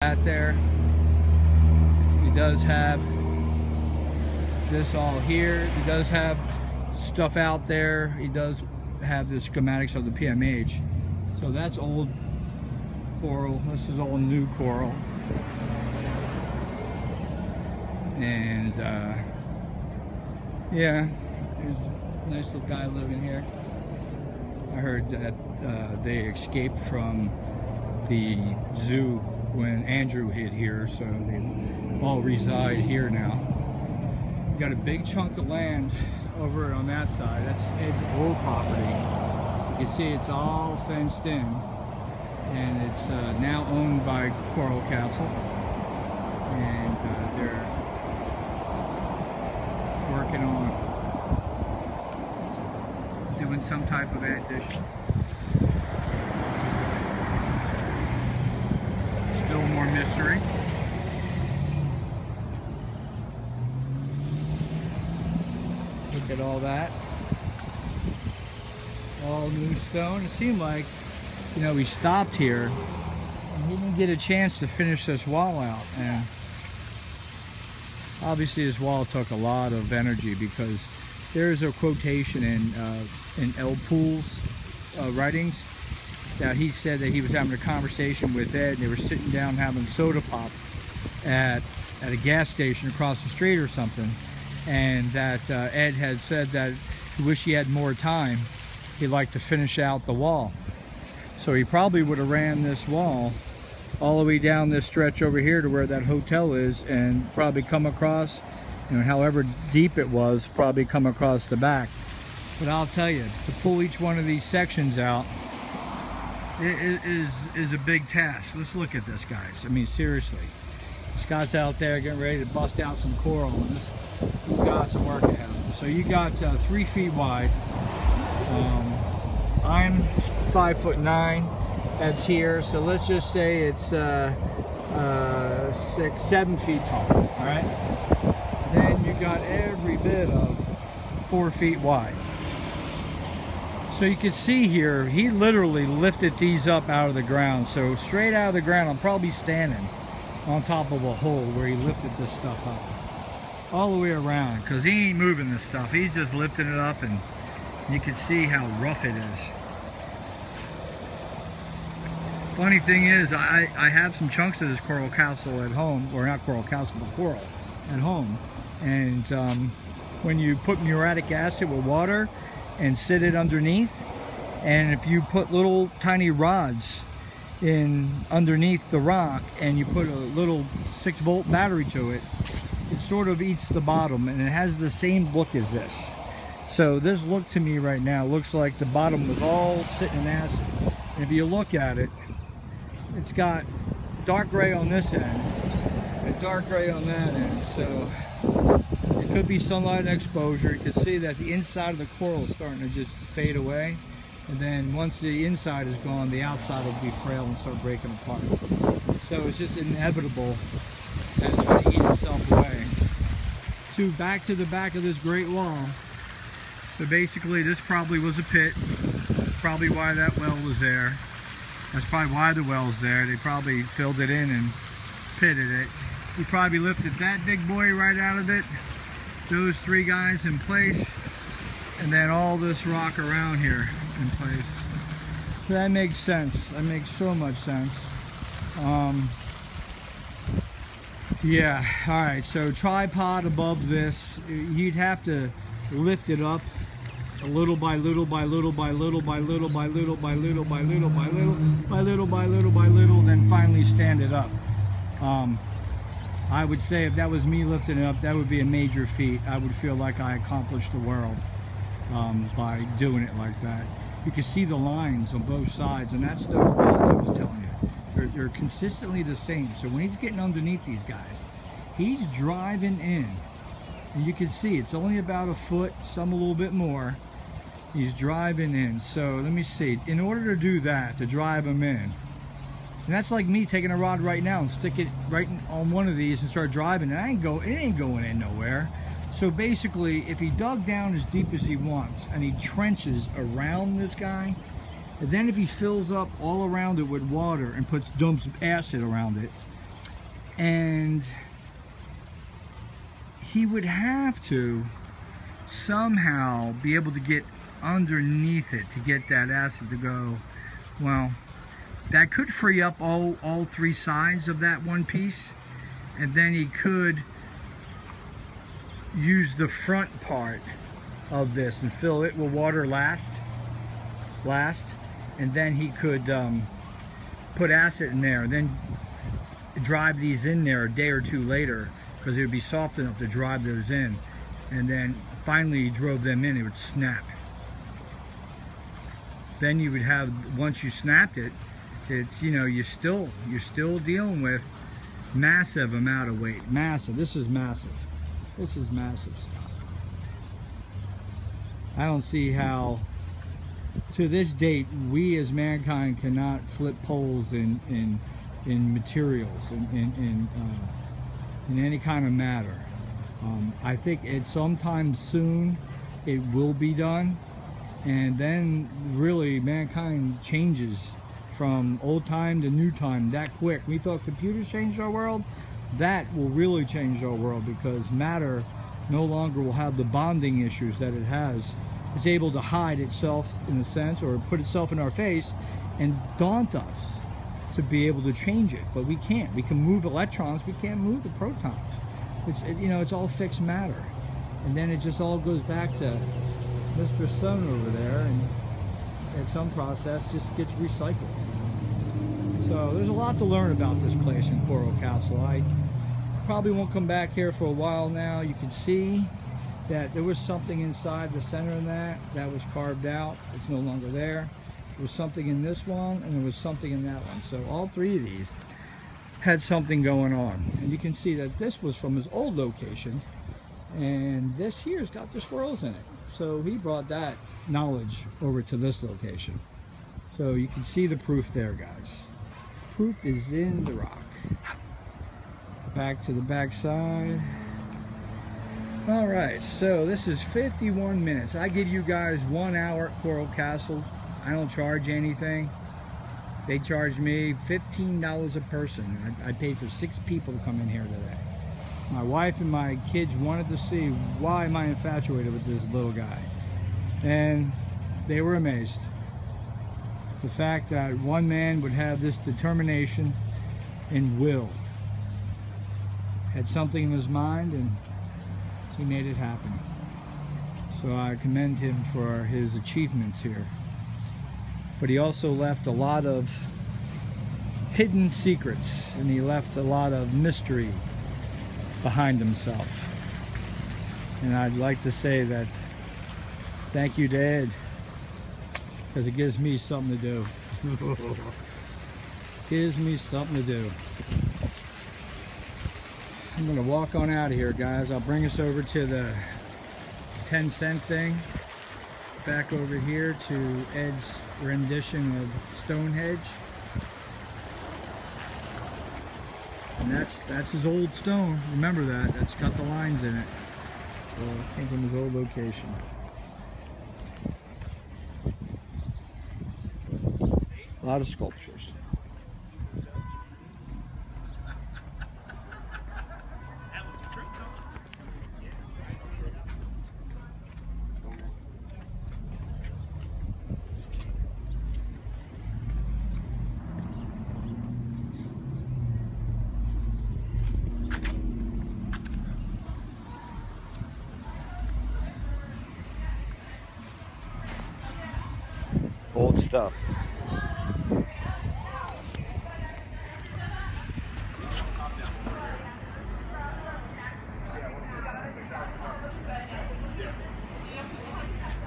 That there. He does have this all here. He does have stuff out there. He does have the schematics of the PMH. So that's old coral. This is all new coral. And yeah, there's a nice little guy living here. I heard that they escaped from the zoo when Andrew hit here, so they all reside here now. You got a big chunk of land over on that side. That's Ed's old property. You can see it's all fenced in, and it's now owned by Coral Castle, and they're working on doing some type of addition. Still more mystery. Look at all that. All new stone. It seemed like, you know, we stopped here and he didn't get a chance to finish this wall out. And obviously this wall took a lot of energy, because there's a quotation in El Pool's writings that he said that he was having a conversation with Ed, and they were sitting down having soda pop at a gas station across the street or something, and that Ed had said that he wished he had more time. He'd like to finish out the wall. So he probably would have ran this wall all the way down this stretch over here to where that hotel is, and probably come across, you know, however deep it was, probably come across the back. But I'll tell you, to pull each one of these sections out, it is a big task. Let's look at this, guys. I mean, seriously. Scott's out there getting ready to bust out some coral, and he's got some work ahead of him. So you got 3 feet wide. I'm 5'9". That's here. So let's just say it's 6, 7 feet tall. All right. Then you got every bit of 4 feet wide. So you can see here, he literally lifted these up out of the ground. So straight out of the ground, I'm probably standing on top of a hole where he lifted this stuff up. All the way around, because he ain't moving this stuff. He's just lifting it up, and you can see how rough it is. Funny thing is, I have some chunks of this Coral Castle at home, or not Coral Castle, but coral at home. And when you put muriatic acid with water and sit it underneath, and if you put little tiny rods in underneath the rock and you put a little 6-volt battery to it, it sort of eats the bottom, and it has the same look as this. So this look to me right now looks like the bottom was all sitting in acid. And if you look at it, it's got dark gray on this end and dark gray on that end. So it could be sunlight and exposure. You can see that the inside of the coral is starting to just fade away, and then once the inside is gone, the outside will be frail and start breaking apart. So it's just inevitable that it's going to eat itself away. So back to the back of this great wall. So basically this probably was a pit. That's probably why that well was there. That's probably why the well's there. They probably filled it in and pitted it. He probably lifted that big boy right out of it, those 3 guys in place, and then all this rock around here in place. So that makes sense. That makes so much sense. Yeah, all right, so tripod above this, you'd have to lift it up a little by little by little by little by little by little by little by little by little by little by little by little, then finally stand it up. I would say if that was me lifting it up, that would be a major feat. I would feel like I accomplished the world by doing it like that. You can see the lines on both sides, and that's those rods I was telling you. They're consistently the same. So when he's getting underneath these guys, he's driving in. And you can see it's only about a foot, some a little bit more. He's driving in. So let me see. In order to do that, to drive him in, and that's like me taking a rod right now and stick it right on one of these and start driving. And it ain't going in nowhere. So basically, if he dug down as deep as he wants and he trenches around this guy, and then if he fills up all around it with water and dumps acid around it, and he would have to somehow be able to get underneath it to get that acid to go. Well, that could free up all three sides of that one piece, and then he could use the front part of this and fill it with water last, and then he could put acid in there and then drive these in there a day or two later, because it would be soft enough to drive those in, and then finally he drove them in, it would snap. Then you would have, once you snapped it, it's, you know, you're still dealing with massive amount of weight. Massive. This is massive. This is massive stuff. I don't see how, to this date, we as mankind cannot flip poles in materials, in any kind of matter. I think sometime soon it will be done, and then really mankind changes from old time to new time that quick. We thought computers changed our world. That will really change our world, because matter no longer will have the bonding issues that it has. It's able to hide itself, in a sense, or put itself in our face and daunt us to be able to change it. But we can't. We can move electrons, we can't move the protons. It's all fixed matter. And then it just all goes back to Mr. Sun over there, and at some process just gets recycled. So there's a lot to learn about this place in Coral Castle. I probably won't come back here for a while now. You can see that there was something inside the center of that was carved out. It's no longer there. There was something in this one, and there was something in that one. So all three of these had something going on. And you can see that this was from his old location, and this here's got the swirls in it. So he brought that knowledge over to this location. So you can see the proof there, guys. Proof is in the rock. Back to the back side. All right, so this is 51 minutes. I give you guys 1 hour at Coral Castle. I don't charge anything. They charge me $15 a person. I paid for 6 people to come in here today. My wife and my kids wanted to see why am I infatuated with this little guy. And they were amazed. The fact that one man would have this determination and will. Had something in his mind, and he made it happen. So I commend him for his achievements here. But he also left a lot of hidden secrets, and he left a lot of mystery behind himself. And I'd like to say that thank you to Ed, because it gives me something to do. Gives me something to do. I'm gonna walk on out of here, guys. I'll bring us over to the 10-cent thing. Back over here to Ed's rendition of Stonehenge. And that's his old stone. Remember that. That's got the lines in it. So I think in his old location. A lot of sculptures. Old stuff.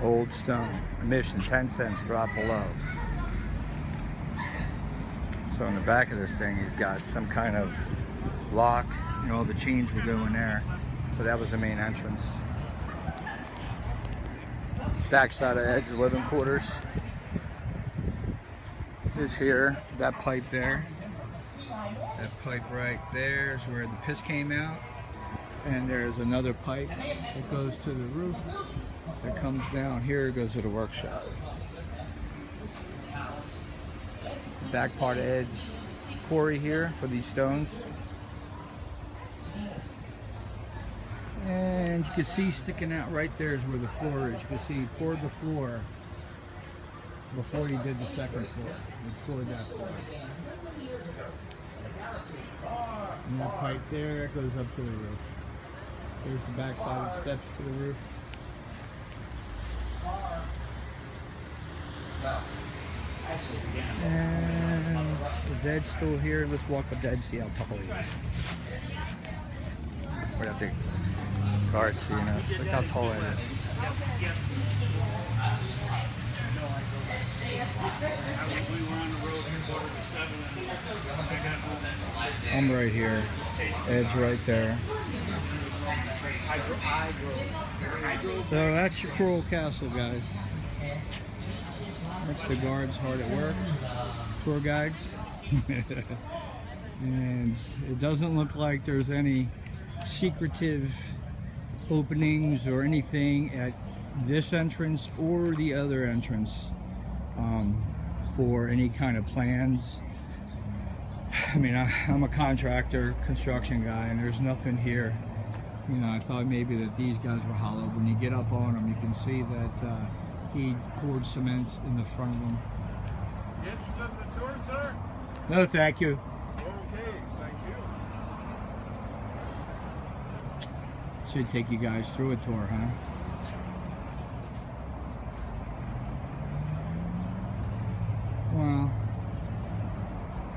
Old stone. Mission, 10 cents, drop below. So in the back of this thing, he's got some kind of lock. You know, the chains will go in there. So that was the main entrance. Back side of Ed's living quarters is here. That pipe there. That pipe right there is where the piss came out. And there's another pipe that goes to the roof. That comes down here, goes to the workshop. Back part of Ed's quarry here for these stones. And you can see sticking out right there is where the floor is. You can see he poured the floor before he did the second floor. He poured that floor. And that pipe there goes up to the roof. There's the back side of the steps to the roof. And is Ed still here? Let's walk up to Ed, see how tall he is. Right up there. Guard seeing us. Look how tall Ed is. I'm right here. Ed's right there. So that's your Coral Castle, guys. That's the guards hard at work. Tour guides. And it doesn't look like there's any secretive openings or anything at this entrance or the other entrance for any kind of plans. I mean, I'm a contractor, construction guy, and there's nothing here. You know, I thought maybe that these guys were hollow. When you get up on them, you can see that he poured cement in the front of them. You interested in the tour, sir? No, thank you. Okay, thank you. Should take you guys through a tour, huh? Well,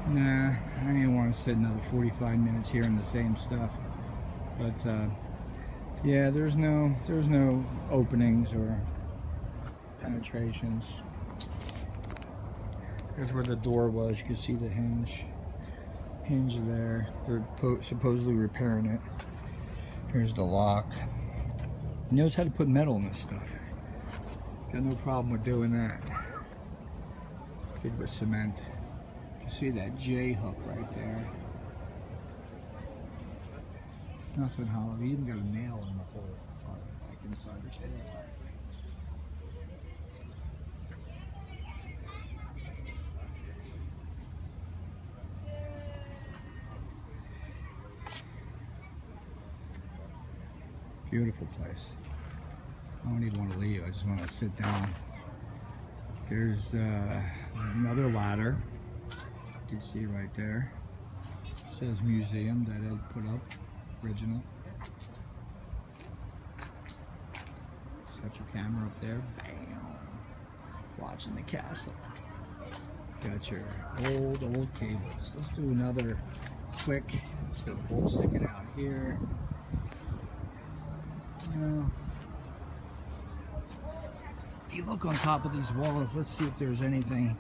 nah, I didn't want to sit another 45 minutes here in the same stuff. But yeah, there's no openings or penetrations. Here's where the door was. You can see the hinge there. They're supposedly repairing it. Here's the lock. He knows how to put metal in this stuff. Got no problem with doing that. It's good with cement. You can see that J hook right there. Nothing hollow. He even got a nail in the hole, like inside the tail. Beautiful place. I don't even want to leave. I just want to sit down. There's another ladder. You can see right there. It says museum that Ed put up. Original. Got your camera up there. Bam. Watching the castle. Got your old cables. Let's do another quick. Let's get a bolt sticking out here. If you look on top of these walls, let's see if there's anything.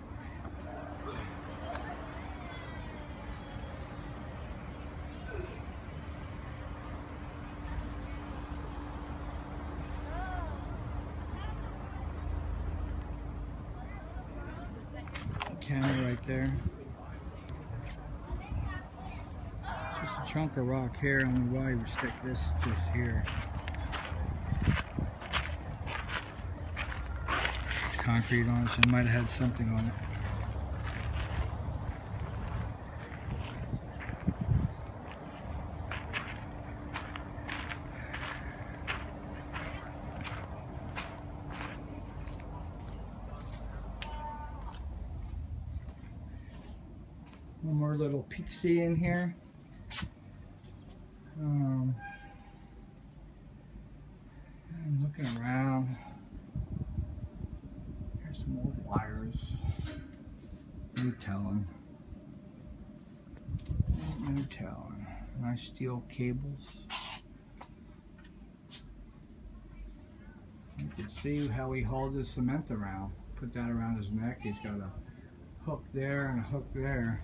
Camera right there. Just a chunk of rock here. I don't know why we stick this just here. It's concrete on it, so it might have had something on it. One more little peek-see in here. I'm looking around. There's some old wires. No telling. No telling. Nice steel cables. You can see how he hauls his cement around. Put that around his neck. He's got a hook there and a hook there.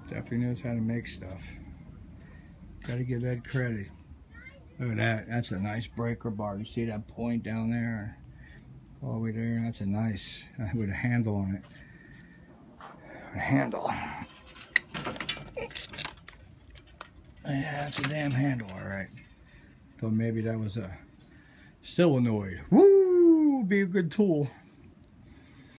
Definitely knows how to make stuff. Got to give Ed credit. Look at that. That's a nice breaker bar. You see that point down there? All the way there. That's a nice, with a handle on it. A handle. Yeah, that's a damn handle, alright. Thought maybe that was a solenoid. Woo! Be a good tool.